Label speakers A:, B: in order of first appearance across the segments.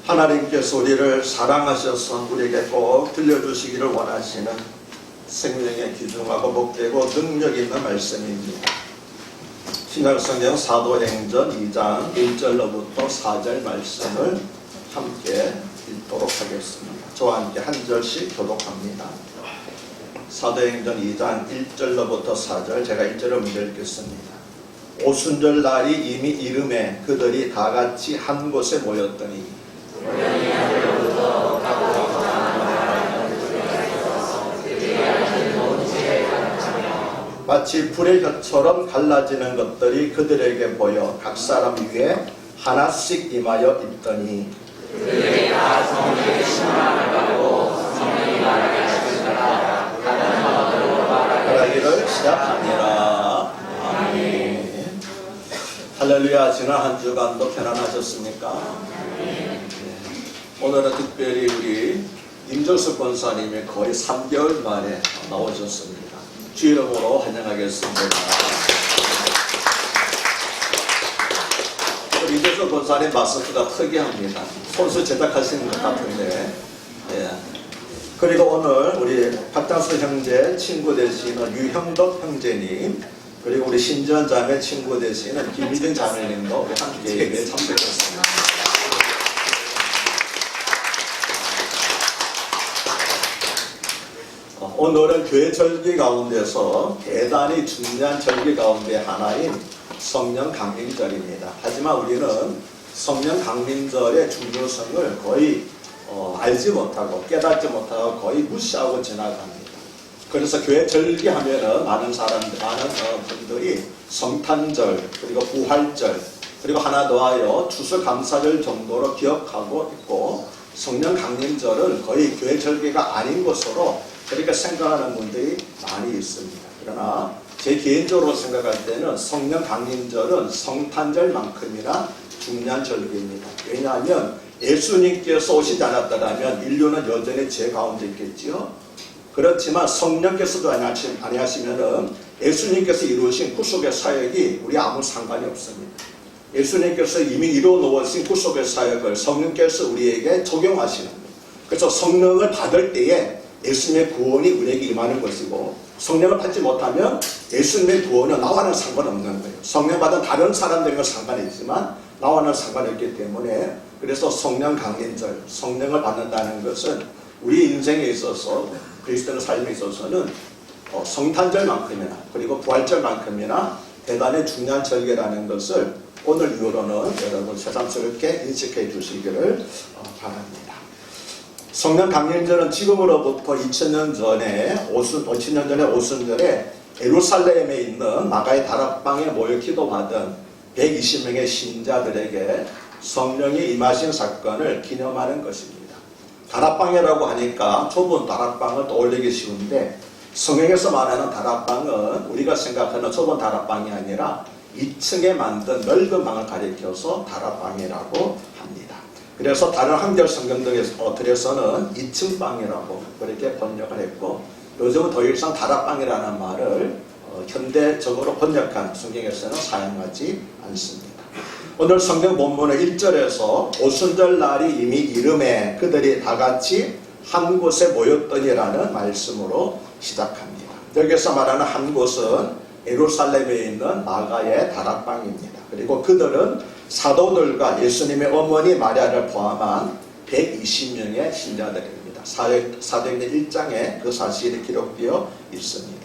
A: 하나님께서 우리를 사랑하셔서 우리에게 꼭 들려주시기를 원하시는 생명의 귀중하고 복되고 능력 있는 말씀입니다. 신약성경 사도행전 2장 1절로부터 4절 말씀을 함께 읽도록 하겠습니다. 저와 함께 한 절씩 교독합니다. 사도행전 2장 1절로부터 4절, 제가 1절을 먼저 읽겠습니다. 오순절 날이 이미 이름에 그들이 다 같이 한 곳에 모였더니 마치 불의 혀처럼 갈라지는 것들이 그들에게 보여 각 사람 위에 하나씩 임하여 있더니 그들이 다 성령의 충만을 받고 성령이 말하게 하시더라. 다른 언어로 말하기를 시작하니라. 아멘. 할렐루야. 지난 한 주간도 편안하셨습니까? 오늘은 특별히 우리 임정숙 권사님이 거의 3개월 만에 나오셨습니다. 주 이름으로 환영하겠습니다. 우리 임정숙 권사님 마스크가 특이합니다. 손수 제작하시는 것 같은데, 예. 그리고 오늘 우리 박장수 형제 친구 되시는 유형덕 형제님, 그리고 우리 신지원 자매 친구 되시는 김희정 자매님도 우리 함께 예배에 참석했습니다. 오늘은 교회 절기 가운데서 대단히 중요한 절기 가운데 하나인 성령 강림절입니다. 하지만 우리는 성령 강림절의 중요성을 거의 알지 못하고 깨닫지 못하고 거의 무시하고 지나갑니다. 그래서 교회 절기 하면은 많은 분들이 성탄절, 그리고 부활절, 그리고 하나 더하여 추수감사절 정도로 기억하고 있고, 성령 강림절은 거의 교회 절기가 아닌 것으로 그렇게 생각하는 분들이 많이 있습니다. 그러나 제 개인적으로 생각할 때는 성령 강림절은 성탄절만큼이나 중요한 절기입니다. 왜냐하면 예수님께서 오시지 않았더라면 인류는 여전히 죄 가운데 있겠지요. 그렇지만 성령께서도 아니하시면은 예수님께서 이루신 구속의 사역이 우리 아무 상관이 없습니다. 예수님께서 이미 이루어 놓으신 구속의 사역을 성령께서 우리에게 적용하시는 거예요. 그래서 성령을 받을 때에 예수님의 구원이 우리에게 임하는 것이고, 성령을 받지 못하면 예수님의 구원은 나와는 상관없는 거예요. 성령 받은 다른 사람들과 상관이 있지만 나와는 상관이 없기 때문에, 그래서 성령 강림절, 성령을 받는다는 것은 우리 인생에 있어서, 그리스도의 삶에 있어서는 성탄절만큼이나 그리고 부활절만큼이나 대단히 중요한 절기라는 것을 오늘 이후로는 여러분 새삼스럽게 인식해 주시기를 바랍니다. 성령 강림절은 지금으로부터 2000년 전에 오순절에 예루살렘에 있는 마가의 다락방에 모여 기도하던 120명의 신자들에게 성령이 임하신 사건을 기념하는 것입니다. 다락방이라고 하니까 좁은 다락방을 떠올리기 쉬운데, 성경에서 말하는 다락방은 우리가 생각하는 좁은 다락방이 아니라 2층에 만든 넓은 방을 가리켜서 다락방이라고 합니다. 그래서 다른 한글 성경들에서는 2층 방이라고 그렇게 번역을 했고, 요즘은 더 이상 다락방이라는 말을 현대적으로 번역한 성경에서는 사용하지 않습니다. 오늘 성경 본문의 1절에서 오순절 날이 이미 이름에 그들이 다 같이 한 곳에 모였더니라는 말씀으로 시작합니다. 여기서 말하는 한 곳은 예루살렘에 있는 마가의 다락방입니다. 그리고 그들은 사도들과 예수님의 어머니 마리아를 포함한 120명의 신자들입니다. 사도행전 1장에 그 사실이 기록되어 있습니다.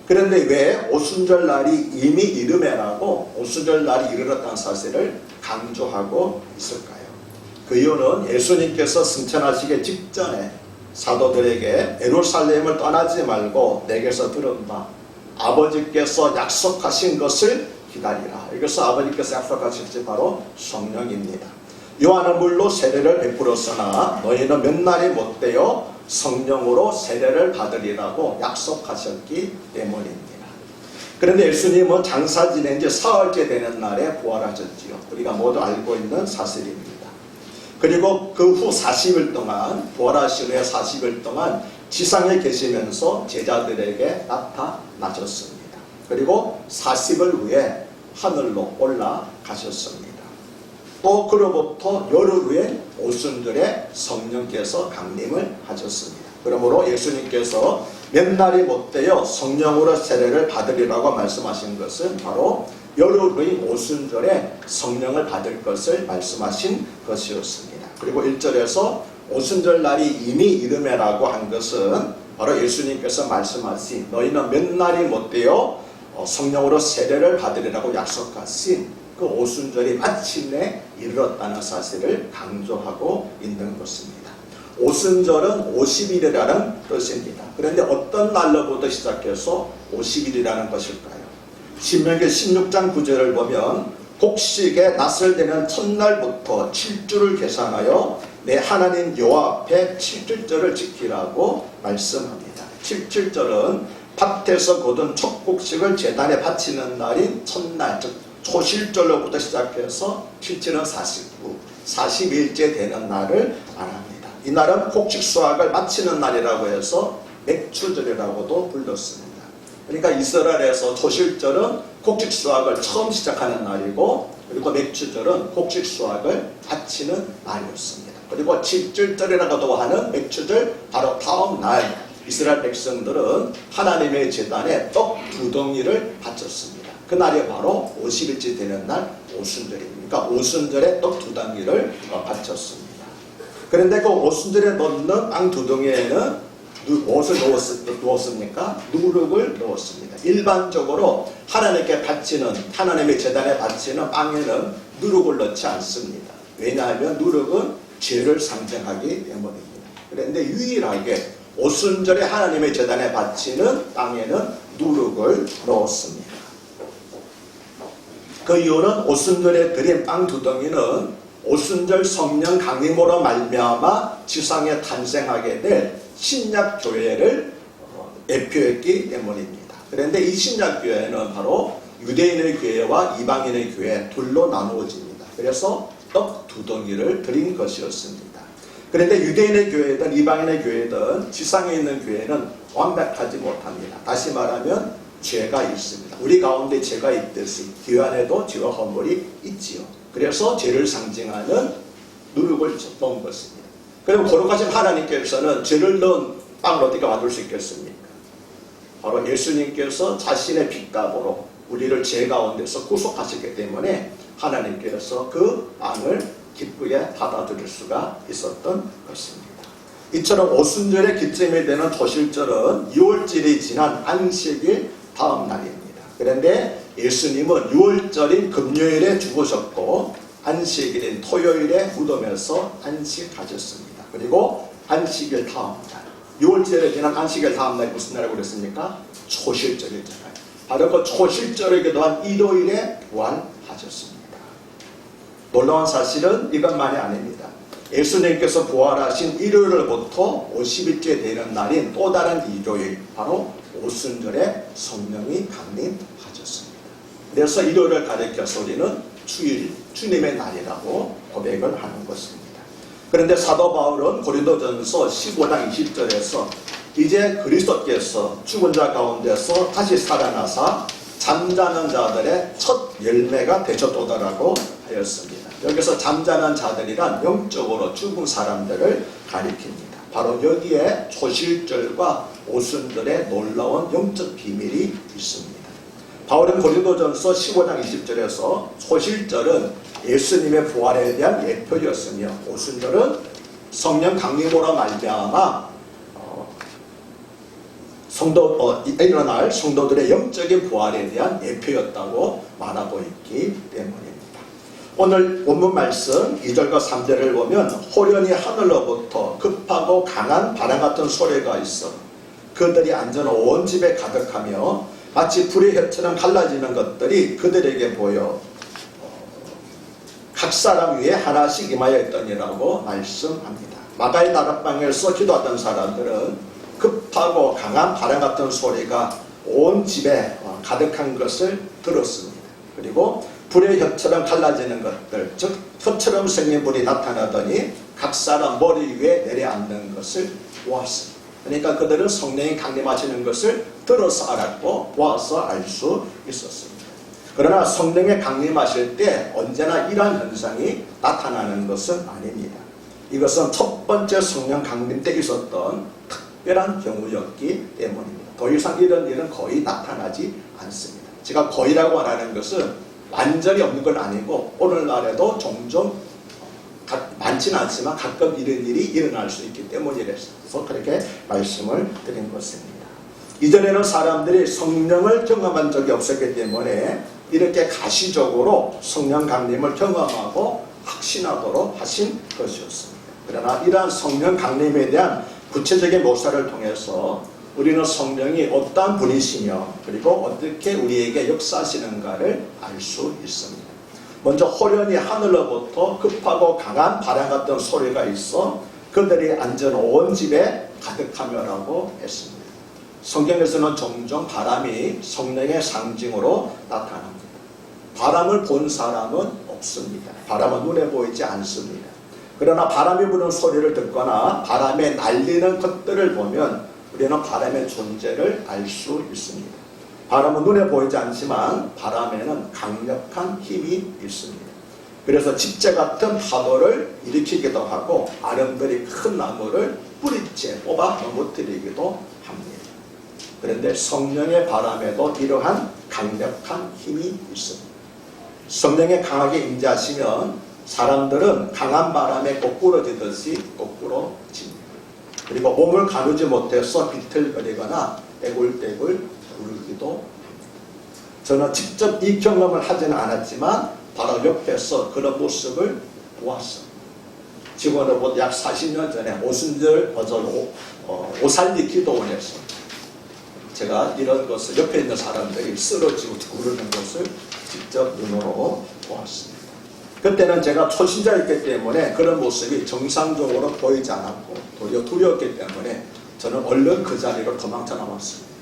A: 그런데 왜 오순절 날이 이미 이름에라고 오순절 날이 이르렀다는 사실을 강조하고 있을까요? 그 이유는 예수님께서 승천하시기 직전에 사도들에게 예루살렘을 떠나지 말고 내게서 들은 바 아버지께서 약속하신 것을 기다리라. 이것은 아버지께서 약속하신 것이 바로 성령입니다. 요한은 물로 세례를 베풀었으나 너희는 몇 날이 못되어 성령으로 세례를 받으리라고 약속하셨기 때문입니다. 그런데 예수님은 장사 지낸 지 사흘째 되는 날에 부활하셨지요. 우리가 모두 알고 있는 사실입니다. 그리고 그 후 40일 동안, 부활하신 후에 40일 동안 지상에 계시면서 제자들에게 나타나셨습니다. 그리고 40일 후에 하늘로 올라가셨습니다. 또 그로부터 열흘 후에 오순절에 성령께서 강림을 하셨습니다. 그러므로 예수님께서 몇 날이 못되어 성령으로 세례를 받으리라고 말씀하신 것은 바로 열흘 후인 오순절에 성령을 받을 것을 말씀하신 것이었습니다. 그리고 1절에서 오순절 날이 이미 이르매라고 한 것은 바로 예수님께서 말씀하신 너희는 몇 날이 못되어 성령으로 세례를 받으리라고 약속하신 그 오순절이 마침내 이르렀다는 사실을 강조하고 있는 것입니다. 오순절은 50일이라는 뜻입니다. 그런데 어떤 날로부터 시작해서 50일이라는 것일까요? 신명기 16장 9절을 보면 곡식의 낫을 되는 첫날부터 7주를 계산하여 내 하나님 여호와 앞에 7일절을 지키라고 말씀합니다. 7절은 밭에서 거둔 첫 곡식을 제단에 바치는 날인 첫날, 즉 초실절로부터 시작해서 7절은 49, 40일째 되는 날을 말합니다. 이 날은 곡식 수확을 마치는 날이라고 해서 맥추절이라고도 불렀습니다. 그러니까 이스라엘에서 초실절은 곡식 수확을 처음 시작하는 날이고, 그리고 맥추절은 곡식 수확을 마치는 날이었습니다. 그리고 7절이라고도 하는 맥추절 바로 다음 날 이스라엘 백성들은 하나님의 제단에 떡 2덩이를 바쳤습니다. 그날이 바로 50일째 되는 날 오순절입니다. 오순절에 떡 2덩이를 바쳤습니다. 그런데 그 오순절에 넣는 빵 2덩이에는 무엇을 넣었습니까? 누룩을 넣었습니다. 일반적으로 하나님께 바치는, 하나님의 제단에 바치는 빵에는 누룩을 넣지 않습니다. 왜냐하면 누룩은 죄를 상징하기 때문입니다. 그런데 유일하게 오순절에 하나님의 제단에 바치는 빵에는 누룩을 넣었습니다. 그 이유는 오순절에 드린 빵 2덩이는 오순절 성령 강림으로 말미암아 지상에 탄생하게 될 신약교회를 대표했기 때문입니다. 그런데 이 신약교회는 바로 유대인의 교회와 이방인의 교회 둘로 나누어집니다. 그래서 떡 2덩이를 드린 것이었습니다. 그런데 유대인의 교회든 이방인의 교회든 지상에 있는 교회는 완벽하지 못합니다. 다시 말하면 죄가 있습니다. 우리 가운데 죄가 있듯이 교회 안에도 죄와 허물이 있지요. 그래서 죄를 상징하는 누룩을 넣은 것입니다. 그리고 거룩하신 하나님께서는 죄를 넣은 빵을 어떻게 만들 수 있겠습니까? 바로 예수님께서 자신의 핏값으로 우리를 죄 가운데서 구속하시기 때문에 하나님께서 그 빵을 기쁘게 받아들일 수가 있었던 것입니다. 이처럼 오순절의 기점이 되는 초실절은 6월절이 지난 안식일 다음 날입니다. 그런데 예수님은 6월절인 금요일에 죽으셨고 안식일인 토요일에 무덤에서 안식하셨습니다. 그리고 안식일 다음 날, 6월절에 지난 안식일 다음 날이 무슨 날이라고 그랬습니까? 초실절이잖아요. 바로 그 초실절이기도 한 일요일에 부활하셨습니다. 놀라운 사실은 이것만이 아닙니다. 예수님께서 부활하신 일요일부터 50일째 되는 날인 또 다른 일요일, 바로 오순절에 성령이 강림하셨습니다. 그래서 일요일을 가리켜서 우리는 주일, 주님의 날이라고 고백을 하는 것입니다. 그런데 사도 바울은 고린도전서 15장 20절에서 이제 그리스도께서 죽은 자 가운데서 다시 살아나사 잠자는 자들의 첫 열매가 되셨도다라고 하였습니다. 여기서 잠자는 자들이란 영적으로 죽은 사람들을 가리킵니다. 바로 여기에 초실절과 오순절의 놀라운 영적 비밀이 있습니다. 바울은 고린도전서 15장 20절에서 초실절은 예수님의 부활에 대한 예표였으며 오순절은 성령 강림으로 말미암아 일어날 성도들의 영적인 부활에 대한 예표였다고 말하고 있기 때문입니다. 오늘 본문 말씀 2절과 3절을 보면 호련히 하늘로부터 급하고 강한 바람 같은 소리가 있어 그들이 앉은 온 집에 가득하며 마치 불의 혀처럼 갈라지는 것들이 그들에게 보여 각 사람 위에 하나씩 임하여 있더니라고 말씀합니다. 마가의 다락방에서 기도하던 사람들은 급하고 강한 바람 같은 소리가 온 집에 가득한 것을 들었습니다. 그리고 불의 혀처럼 갈라지는 것들, 즉 혀처럼 생긴 불이 나타나더니 각 사람 머리 위에 내려앉는 것을 보았습니다. 그러니까 그들은 성령이 강림하시는 것을 들어서 알았고 보아서 알 수 있었습니다. 그러나 성령에 강림하실 때 언제나 이러한 현상이 나타나는 것은 아닙니다. 이것은 첫 번째 성령 강림 때 있었던 특별한 경우였기 때문입니다. 더 이상 이런 일은 거의 나타나지 않습니다. 제가 거의라고 하는 것은 완전히 없는 건 아니고 오늘날에도 종종 많지는 않지만 가끔 이런 일이 일어날 수 있기 때문이라서 그렇게 말씀을 드린 것입니다. 이전에는 사람들이 성령을 경험한 적이 없었기 때문에 이렇게 가시적으로 성령 강림을 경험하고 확신하도록 하신 것이었습니다. 그러나 이러한 성령 강림에 대한 구체적인 묘사를 통해서 우리는 성령이 어떠한 분이시며 그리고 어떻게 우리에게 역사하시는가를 알 수 있습니다. 먼저 호련히 하늘로부터 급하고 강한 바람 같은 소리가 있어 그들이 앉은 온 집에 가득하며라고 했습니다. 성경에서는 종종 바람이 성령의 상징으로 나타납니다. 바람을 본 사람은 없습니다. 바람은 눈에 보이지 않습니다. 그러나 바람이 부는 소리를 듣거나 바람에 날리는 것들을 보면 우리는 바람의 존재를 알 수 있습니다. 바람은 눈에 보이지 않지만 바람에는 강력한 힘이 있습니다. 그래서 집재 같은 파도를 일으키기도 하고 아름드리 큰 나무를 뿌리째 뽑아 넘어뜨리기도 합니다. 그런데 성령의 바람에도 이러한 강력한 힘이 있습니다. 성령에 강하게 임재하시면 사람들은 강한 바람에 거꾸러지듯이 거꾸러집니다. 그리고 몸을 가누지 못해서 비틀거리거나 떼굴떼굴 울기도 합니다. 저는 직접 이 경험을 하지는 않았지만 바로 옆에서 그런 모습을 보았습니다. 지금으로부터 약 40년 전에 오순절 오살리 기도원에서 제가 이런 것을 옆에 있는 사람들이 쓰러지고 구르는 것을 직접 눈으로 보았습니다. 그때는 제가 초신자였기 때문에 그런 모습이 정상적으로 보이지 않았고 도리어 두려웠기 때문에 저는 얼른 그 자리로 도망쳐 나왔습니다.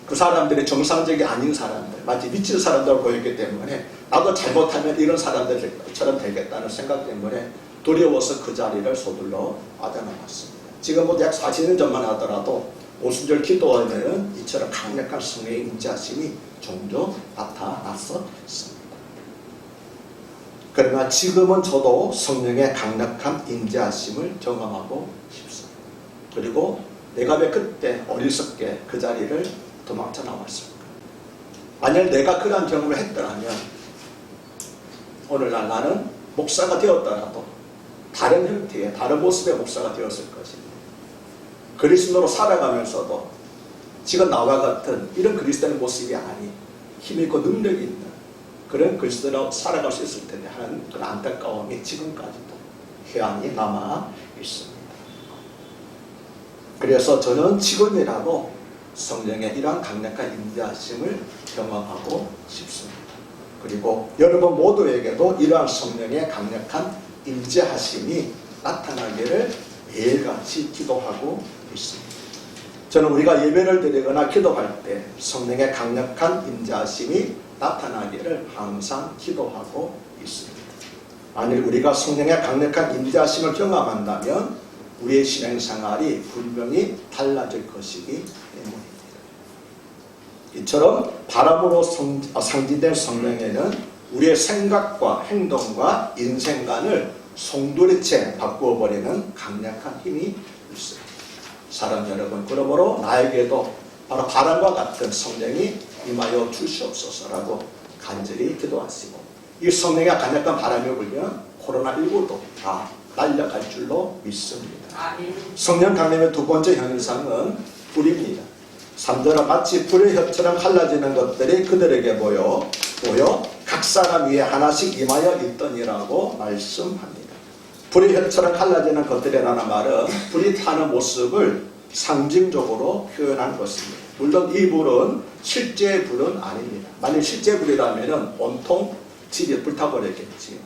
A: 그 사람들이 정상적이 아닌 사람들, 마치 미친 사람들로 보였기 때문에 나도 잘못하면 이런 사람들처럼 되겠다는 생각 때문에 두려워서 그 자리를 서둘러 빠져나왔습니다. 지금부터 약 40년 전만 하더라도 오순절 기도하면은 이처럼 강력한 성령의 임재하심이 종종 나타났었습니다. 그러나 지금은 저도 성령의 강력한 임재하심을 경험하고 싶습니다. 그리고 내가 왜 그때 어리석게 그 자리를 도망쳐 나왔을까? 만약 내가 그러한 경험을 했더라면 오늘날 나는 목사가 되었더라도 다른 형태의 다른 모습의 목사가 되었을 것입니다. 그리스도로 살아가면서도 지금 나와 같은 이런 그리스도의 모습이 아닌 힘있고 능력이 있는 그런 그리스도로 살아갈 수 있을 텐데 하는 그런 안타까움이 지금까지도 회한이 남아 있습니다. 그래서 저는 지금이라도 성령의 이러한 강력한 임재하심을 경험하고 싶습니다. 그리고 여러분 모두에게도 이러한 성령의 강력한 임재하심이 나타나기를 매일같이 기도하고 있습니다. 저는 우리가 예배를 드리거나 기도할 때 성령의 강력한 임재하심이 나타나기를 항상 기도하고 있습니다. 만일 우리가 성령의 강력한 임재하심을 경험한다면 우리의 신앙생활이 분명히 달라질 것이기 때문입니다. 이처럼 바람으로 상징된 성령에는 우리의 생각과 행동과 인생관을 송두리째 바꾸어버리는 강력한 힘이 있습니다. 사랑 여러분, 그러므로 나에게도 바로 바람과 같은 성령이 임하여 주시옵소서라고 간절히 기도하시고 이 성령의 강력한 바람이 불면 코로나19도 다 날려갈 줄로 믿습니다. 성령 강림의 두 번째 현상은 불입니다. 3절은 마치 불의 혀처럼 갈라지는 것들이 그들에게 보여 각 사람 위에 하나씩 임하여 있더니라고 말씀합니다. 불의 혀처럼 갈라지는 것들이라는 말은 불이 타는 모습을 상징적으로 표현한 것입니다. 물론 이 불은 실제 불은 아닙니다. 만약 실제 불이라면 온통 집이 불타버렸겠지요.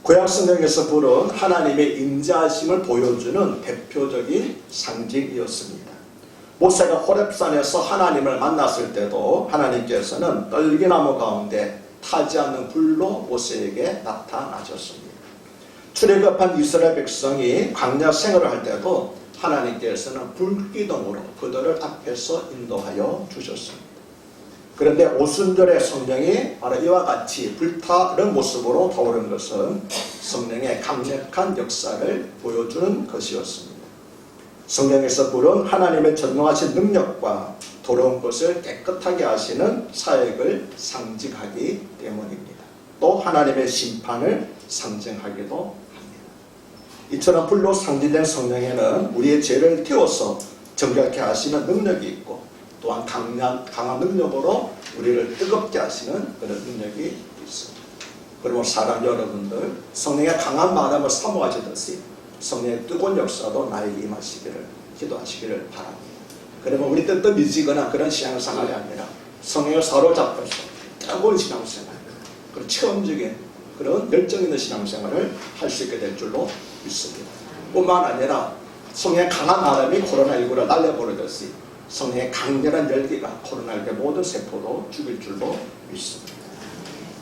A: 구약 성경에서 불은 하나님의 임재하심을 보여주는 대표적인 상징이었습니다. 모세가 호렙산에서 하나님을 만났을 때도 하나님께서는 떨기나무 가운데 타지 않는 불로 모세에게 나타나셨습니다. 출애굽한 이스라엘 백성이 광야 생활을 할 때도 하나님께서는 불기둥으로 그들을 앞에서 인도하여 주셨습니다. 그런데 오순절의 성령이 바로 이와 같이 불타는 모습으로 타오른 것은 성령의 강력한 역사를 보여주는 것이었습니다. 성령에서 부른 하나님의 전능하신 능력과 더러운 것을 깨끗하게 하시는 사역을 상징하기 때문입니다. 또 하나님의 심판을 상징하기도 합니다. 이처럼 불로 상징된 성령에는 우리의 죄를 태워서 정결케 하시는 능력이 있고 또한 강한 능력으로 우리를 뜨겁게 하시는 그런 능력이 있습니다. 그러므로 사랑 여러분들, 성령의 강한 마음을 사모하시듯이 성령의 뜨거운 역사도 나에게 임하시기를 기도하시기를 바랍니다. 그러면 우리 뜻도 미지거나 그런 신앙생활이 아니라 성령을 사로잡아서 뜨거운 신앙생활, 그런 체험적인 그런 열정 있는 신앙생활을 할 수 있게 될 줄로 믿습니다. 뿐만 아니라 성령의 강한 바람이 코로나19를 날려버리듯이 성령의 강렬한 열기가 코로나19의 모든 세포도 죽일 줄로 믿습니다.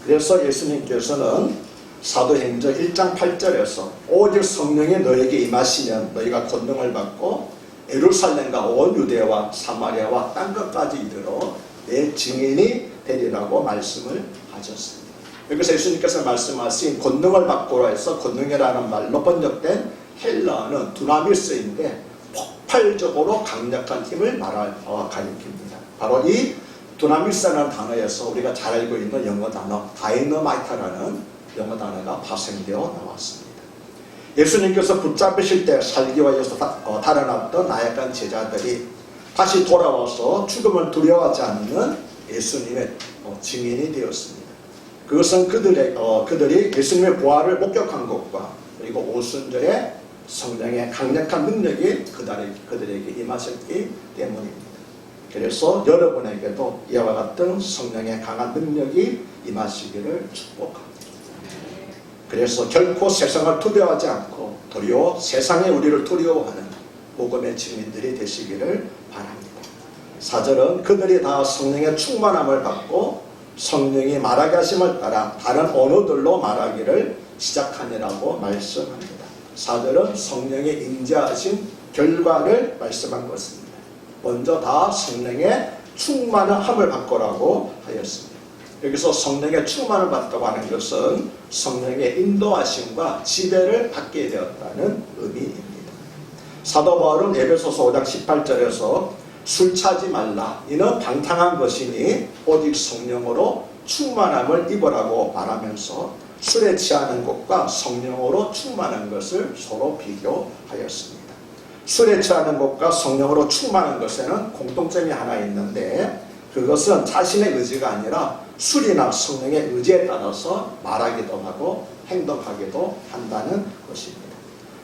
A: 그래서 예수님께서는 사도행전 1장 8절에서 오직 성령이 너에게 임하시면 너희가 권능을 받고 예루살렘과 온 유대와 사마리아와 땅끝까지 이르러 내 증인이 되리라고 말씀을 하셨습니다. 여기서 예수님께서 말씀하신 권능을 받고라 해서 권능이라는 말로 번역된 헬라어는 두나미스인데 폭발적으로 강력한 힘을 가리킵니다. 바로 이 두나미스라는 단어에서 우리가 잘 알고 있는 영어 단어 다이너마이트라는 영어 단어가 파생되어 나왔습니다. 예수님께서 붙잡으실 때 살기와 이어서 달아났던 나약한 제자들이 다시 돌아와서 죽음을 두려워하지 않는 예수님의 증인이 되었습니다. 그것은 그들이 예수님의 부활을 목격한 것과 그리고 오순절에 성령의 강력한 능력이 그들에게 임하셨기 때문입니다. 그래서 여러분에게도 이와 같은 성령의 강한 능력이 임하시기를 축복합니다. 그래서 결코 세상을 두려워하지 않고 도리어 세상에 우리를 두려워하는 복음의 증인들이 되시기를 바랍니다. 4절은 그들이 다 성령의 충만함을 받고 성령이 말하게 하심을 따라 다른 언어들로 말하기를 시작하니라고 말씀합니다. 4절은 성령의 임재하신 결과를 말씀한 것입니다. 먼저 다 성령의 충만함을 받고라고 하였습니다. 여기서 성령의 충만을 받다고 하는 것은 성령의 인도하심과 지배를 받게 되었다는 의미입니다. 사도 바울은 에베소서 5장 18절에서 술 차지 말라 이는 방탕한 것이니 오직 성령으로 충만함을 입으라고 말하면서 술에 취하는 것과 성령으로 충만한 것을 서로 비교하였습니다. 술에 취하는 것과 성령으로 충만한 것에는 공통점이 하나 있는데 그것은 자신의 의지가 아니라 술이나 성령의 의지에 따라서 말하기도 하고 행동하기도 한다는 것입니다.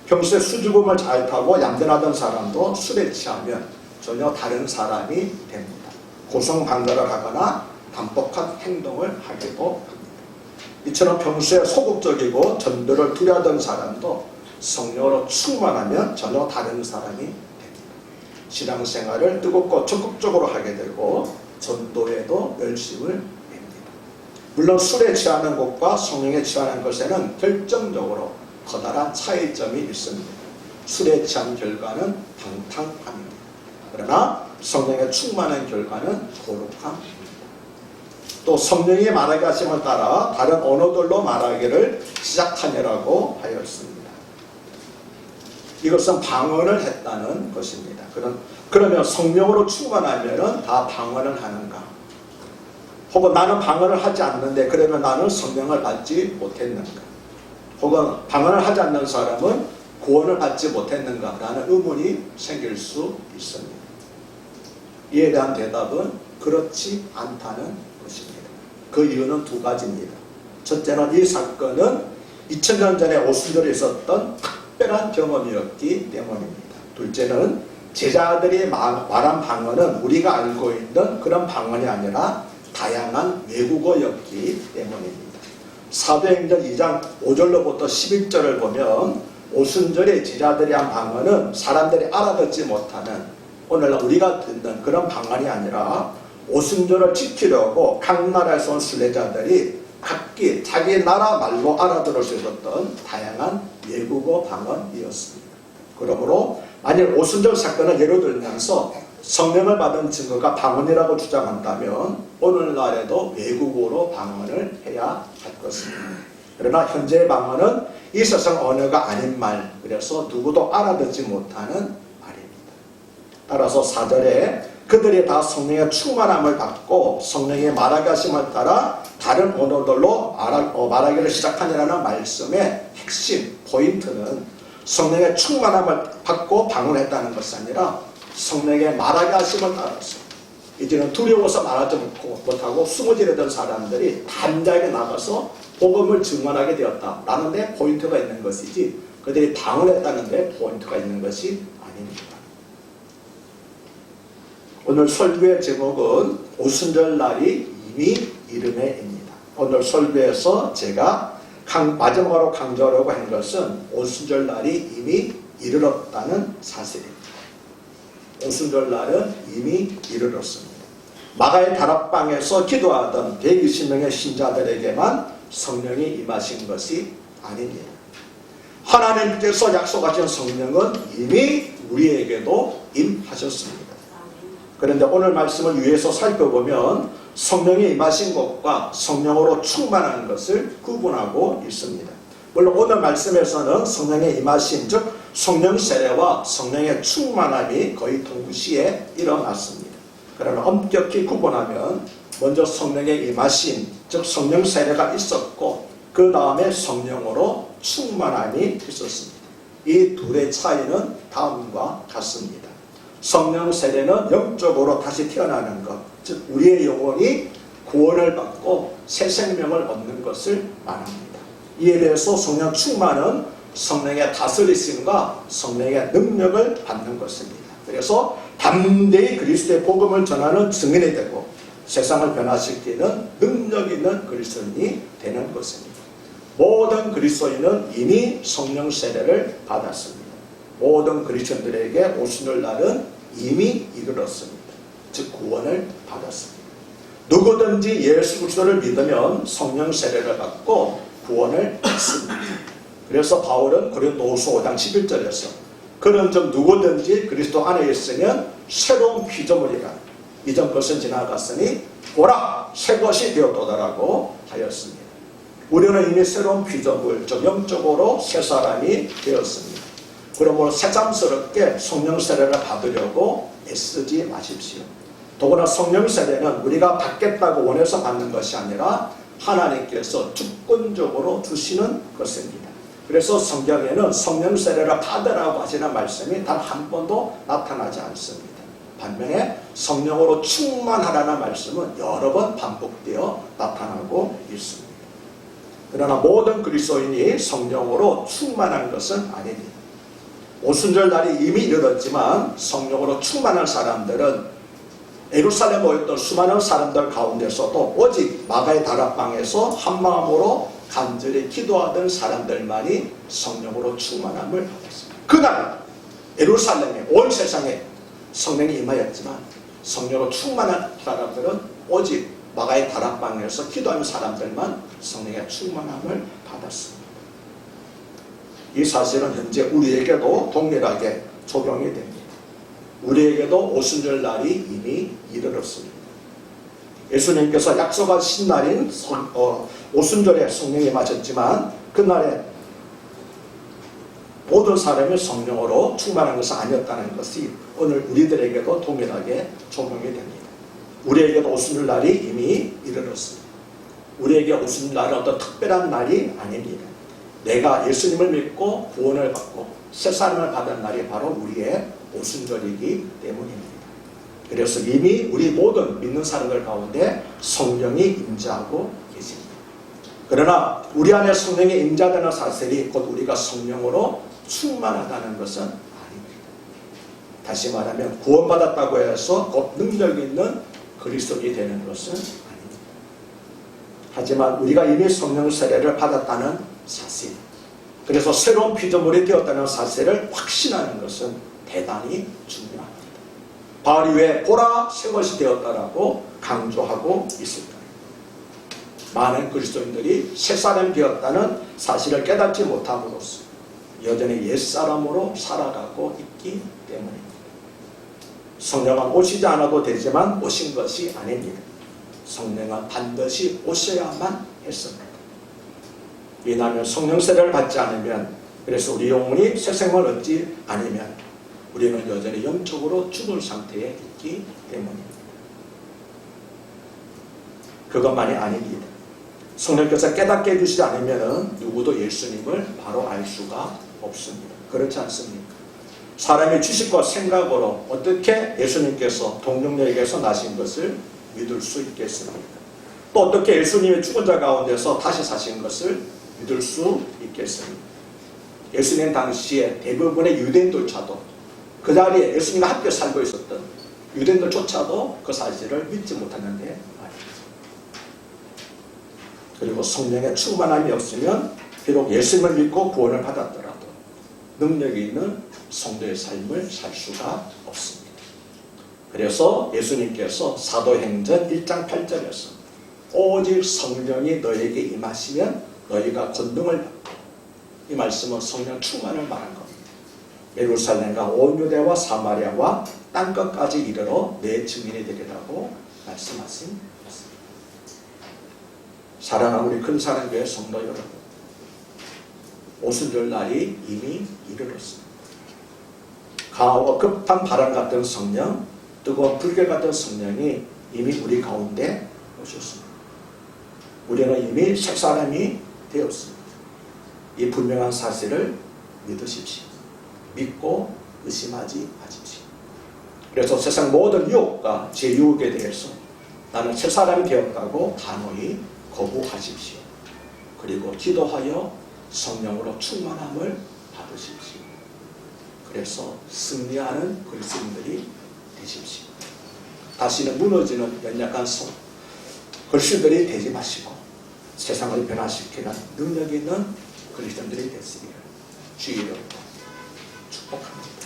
A: 평소에 수줍음을 잘 타고 얌전하던 사람도 술에 취하면 전혀 다른 사람이 됩니다. 고성방가를 하거나 단복한 행동을 하기도 합니다. 이처럼 평소에 소극적이고 전도를 두려워하던 사람도 성령으로 충만하면 전혀 다른 사람이 됩니다. 신앙생활을 뜨겁고 적극적으로 하게 되고 전도에도 열심을 냅니다. 물론 술에 취하는 것과 성령에 취하는 것에는 결정적으로 커다란 차이점이 있습니다. 술에 취한 결과는 방탕함입니다. 그러나 성령에 충만한 결과는 거룩함입니다. 또 성령이 말하게 하심을 따라 다른 언어들로 말하기를 시작하니라고 하였습니다. 이것은 방언을 했다는 것입니다. 그러면 성령으로 충만하면 다 방언을 하는가? 혹은 나는 방언을 하지 않는데 그러면 나는 성령을 받지 못했는가? 혹은 방언을 하지 않는 사람은 구원을 받지 못했는가? 라는 의문이 생길 수 있습니다. 이에 대한 대답은 그렇지 않다는 것입니다. 그 이유는 두 가지입니다. 첫째는 이 사건은 2000년 전에 오순절에 있었던 특별한 경험이었기 때문입니다. 둘째는 제자들이 말한 방언은 우리가 알고 있는 그런 방언이 아니라 다양한 외국어였기 때문입니다. 사도행전 2장 5절로부터 11절을 보면 오순절에 제자들이 한 방언은 사람들이 알아듣지 못하는 오늘날 우리가 듣는 그런 방언이 아니라 오순절을 지키려고 각 나라에서 온 순례자들이 각기 자기 나라 말로 알아들을 수 있었던 다양한 외국어 방언이었습니다. 그러므로 만일 오순절 사건을 예로 들면서 성령을 받은 증거가 방언이라고 주장한다면 오늘날에도 외국어로 방언을 해야 할 것입니다. 그러나 현재의 방언은 이 세상 언어가 아닌 말, 그래서 누구도 알아듣지 못하는 말입니다. 따라서 4절에 그들이 다 성령의 충만함을 받고 성령의 말하게 하심을 따라 다른 언어들로 말하기를 시작하니라는 말씀의 핵심 포인트는 성령의 충만함을 받고 방언했다는 것이 아니라 성령의 말하게 하심을 따라서 이제는 두려워서 말하지 못하고 숨어지려던 사람들이 담대하게 나가서 복음을 증언하게 되었다라는 데 포인트가 있는 것이지 그들이 방언했다는 데 포인트가 있는 것이 아닙니다. 오늘 설교의 제목은 오순절날이 이미 이르매입니다. 오늘 설교에서 제가 마지막으로 강조하려고 한 것은 오순절날이 이미 이르렀다는 사실입니다. 오순절날은 이미 이르렀습니다. 마가의 다락방에서 기도하던 120명의 신자들에게만 성령이 임하신 것이 아닙니다. 하나님께서 약속하신 성령은 이미 우리에게도 임하셨습니다. 그런데 오늘 말씀을 위해서 살펴보면 성령이 임하신 것과 성령으로 충만한 것을 구분하고 있습니다. 물론 오늘 말씀에서는 성령의 임하심, 즉 성령 세례와 성령의 충만함이 거의 동시에 일어났습니다. 그러나 엄격히 구분하면 먼저 성령의 임하심, 즉 성령 세례가 있었고 그 다음에 성령으로 충만함이 있었습니다. 이 둘의 차이는 다음과 같습니다. 성령 세례는 영적으로 다시 태어나는 것, 즉 우리의 영혼이 구원을 받고 새 생명을 얻는 것을 말합니다. 이에 대해서 성령 충만은 성령의 다스리심과 성령의 능력을 받는 것입니다. 그래서 담대히 그리스도의 복음을 전하는 증인이 되고 세상을 변화시키는 능력 있는 그리스도인이 되는 것입니다. 모든 그리스도인은 이미 성령 세례를 받았습니다. 모든 그리스도인들에게 오순절날은 이미 이르렀습니다. 즉 구원을 받았습니다. 누구든지 예수 그리스도를 믿으면 성령 세례를 받고 구원을 받습니다. 그래서 바울은 고린도후서 5장 11절에서 그런즉 누구든지 그리스도 안에 있으면 새로운 피조물이라 이전 것은 지나갔으니 보라 새 것이 되었도다라고 하였습니다. 우리는 이미 새로운 피조물, 즉 영적으로 새 사람이 되었습니다. 그러므로 새삼스럽게 성령 세례를 받으려고 애쓰지 마십시오. 더구나 성령 세례는 우리가 받겠다고 원해서 받는 것이 아니라 하나님께서 주권적으로 주시는 것입니다. 그래서 성경에는 성령 세례를 받으라고 하시는 말씀이 단 한 번도 나타나지 않습니다. 반면에 성령으로 충만하라는 말씀은 여러 번 반복되어 나타나고 있습니다. 그러나 모든 그리스도인이 성령으로 충만한 것은 아닙니다. 오순절 날이 이미 이르렀지만 성령으로 충만한 사람들은 예루살렘에 모였던 수많은 사람들 가운데서도 오직 마가의 다락방에서 한마음으로 간절히 기도하던 사람들만이 성령으로 충만함을 받았습니다. 그날 예루살렘에 온 세상에 성령이 임하였지만 성령으로 충만한 사람들은 오직 마가의 다락방에서 기도하는 사람들만 성령의 충만함을 받았습니다. 이 사실은 현재 우리에게도 동일하게 적용이 됩니다. 우리에게도 오순절 날이 이미 이르렀습니다. 예수님께서 약속하신 날인 오순절에 성령이 임하셨지만 그날에 모든 사람이 성령으로 충만한 것은 아니었다는 것이 오늘 우리들에게도 동일하게 적용이 됩니다. 우리에게도 오순절 날이 이미 이르렀습니다. 우리에게 오순절 날은 어떤 특별한 날이 아닙니다. 내가 예수님을 믿고 구원을 받고 새 삶을 받은 날이 바로 우리의 오순절이기 때문입니다. 그래서 이미 우리 모든 믿는 사람들 가운데 성령이 임재하고 계십니다. 그러나 우리 안에 성령이 임재하다는 사실이 곧 우리가 성령으로 충만하다는 것은 아닙니다. 다시 말하면 구원받았다고 해서 곧 능력 있는 그리스도인이 되는 것은 아닙니다. 하지만 우리가 이미 성령 세례를 받았다는 사실, 그래서 새로운 피조물이 되었다는 사실을 확신하는 것은 대단히 중요합니다. 바울이 왜 보라 새 것이 되었다라고 강조하고 있을까요? 많은 그리스도인들이 새 사람이 되었다는 사실을 깨닫지 못함으로써 여전히 옛사람으로 살아가고 있기 때문입니다. 성령은 오시지 않아도 되지만 오신 것이 아닙니다. 성령은 반드시 오셔야만 했습니다. 왜냐하면 성령 세례를 받지 않으면, 그래서 우리 영혼이 새 생명을 얻지 않으면 우리는 여전히 영적으로 죽은 상태에 있기 때문입니다. 그것만이 아닙니다. 성령께서 깨닫게 해주시지 않으면 누구도 예수님을 바로 알 수가 없습니다. 그렇지 않습니까? 사람의 지식과 생각으로 어떻게 예수님께서 동정녀에게서 나신 것을 믿을 수 있겠습니까? 또 어떻게 예수님의 죽은 자 가운데서 다시 사신 것을 믿을 수 있겠습니까? 예수님 당시에 대부분의 유대인들조차도, 그 자리에 예수님과 함께 살고 있었던 유대인들조차도 그 사실을 믿지 못했는데 말이죠. 그리고 성령의 충만함이 없으면 비록 예수님을 믿고 구원을 받았더라도 능력이 있는 성도의 삶을 살 수가 없습니다. 그래서 예수님께서 사도행전 1장 8절에서 오직 성령이 너에게 임하시면 너희가 권능을 받고, 이 말씀은 성령 충만을 말한 겁니다. 예루살렘과 온 유대와 사마리아와 땅끝까지 이르러 내 증인이 되리라고 말씀하신 것입니다. 사랑하는 우리 근사랑교회 성도 여러분, 오순절 날이 이미 이르렀습니다. 강하고 급한 바람 같은 성령, 뜨거운 불결 같은 성령이 이미 우리 가운데 오셨습니다. 우리는 이미 새 사람이 되었습니다. 이 분명한 사실을 믿으십시오. 믿고 의심하지 마십시오. 그래서 세상 모든 유혹과 제 유혹에 대해서 나는 새 사람이 되었다고 단호히 거부하십시오. 그리고 기도하여 성령으로 충만함을 받으십시오. 그래서 승리하는 그리스도인들이 되십시오. 다시는 무너지는 연약한 그리스도인들이 되지 마시고 세상을 변화시키는 능력 있는 그리스도인들이 되시기를 주의 이름으로 축복합니다.